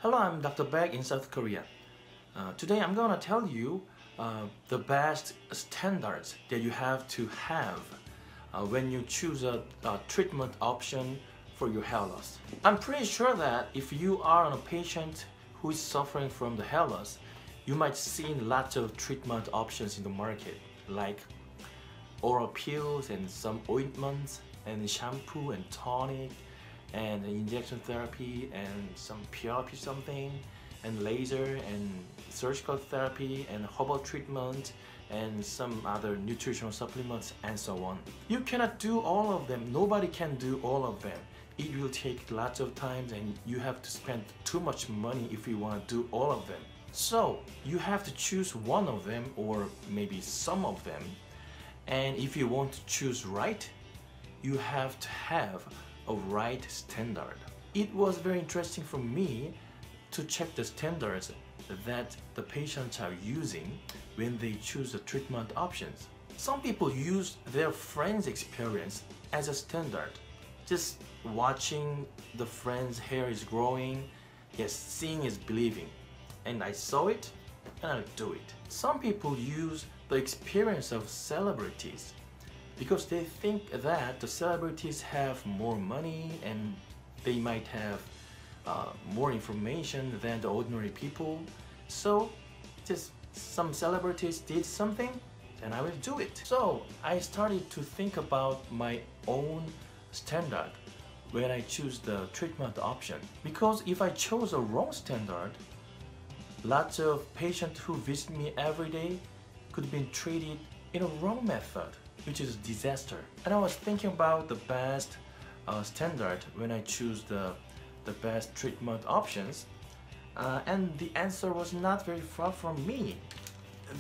Hello, I'm Dr. Baek in South Korea. Today I'm gonna tell you the best standards that you have to have when you choose a treatment option for your hair loss. I'm pretty sure that if you are a patient who is suffering from the hair loss, you might see lots of treatment options in the market, like oral pills and some ointments and shampoo and tonic and injection therapy and some PRP something and laser and surgical therapy and herbal treatment and some other nutritional supplements and so on. You cannot do all of them. Nobody can do all of them. It will take lots of time and you have to spend too much money if you want to do all of them. So you have to choose one of them or maybe some of them. And if you want to choose right, you have to have a right standard. It was very interesting for me to check the standards that the patients are using when they choose the treatment options. Some people use their friends' experience as a standard. Just watching the friend's hair is growing, yes, seeing is believing. And I saw it and I'll do it. Some people use the experience of celebrities because they think that the celebrities have more money and they might have more information than the ordinary people. So just some celebrities did something and I will do it. So I started to think about my own standard when I choose the treatment option. Because if I chose a wrong standard, lots of patients who visit me every day could be treated in a wrong method, which is a disaster. And I was thinking about the best standard when I choose the best treatment options, and the answer was not very far from me.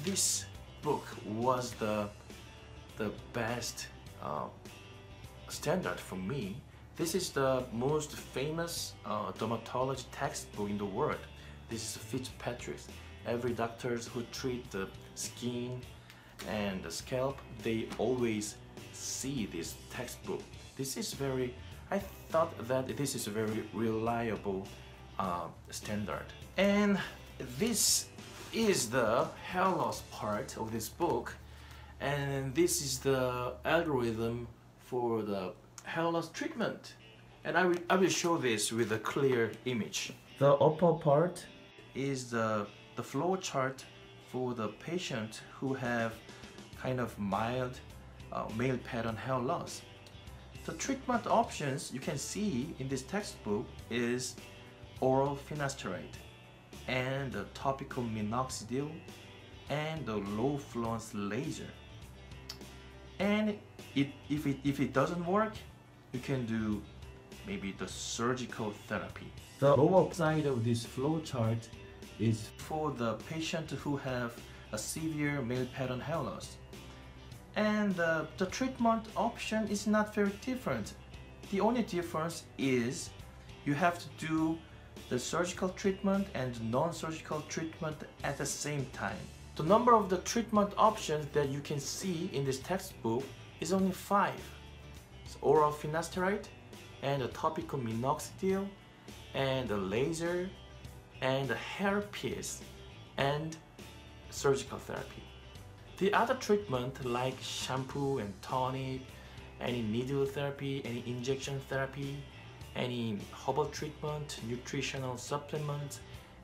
This book was the best standard for me. This is the most famous dermatology textbook in the world. This is Fitzpatrick's. Every doctors who treat the skin and the scalp, they always see this textbook. This is I thought that this is a very reliable standard. And this is the hair loss part of this book, and this is the algorithm for the hair loss treatment. And I will show this with a clear image. The upper part is the flow chart for the patient who have kind of mild male pattern hair loss. The treatment options you can see in this textbook is oral finasteride and the topical minoxidil and the low fluence laser. And if it doesn't work, you can do maybe the surgical therapy. The lower side of this flow chart is for the patient who have a severe male pattern hair loss. And the treatment option is not very different. The only difference is you have to do the surgical treatment and non-surgical treatment at the same time. The number of the treatment options that you can see in this textbook is only 5. It's oral finasteride and the topical minoxidil and the laser and the hairpiece and surgical therapy. The other treatment like shampoo and tonic, any needle therapy, any injection therapy, any herbal treatment, nutritional supplement,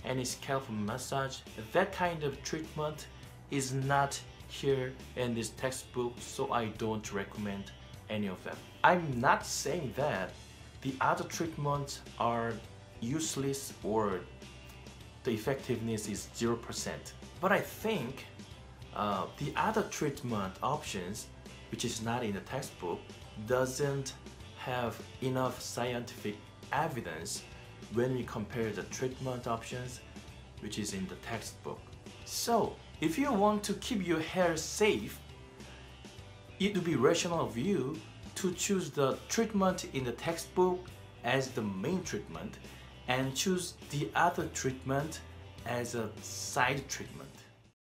any scalp massage, that kind of treatment is not here in this textbook, so I don't recommend any of them. I'm not saying that the other treatments are useless or the effectiveness is 0%. But I think the other treatment options, which is not in the textbook, doesn't have enough scientific evidence when we compare the treatment options which is in the textbook. So if you want to keep your hair safe, it would be rational of you to choose the treatment in the textbook as the main treatment and choose the other treatment as a side treatment.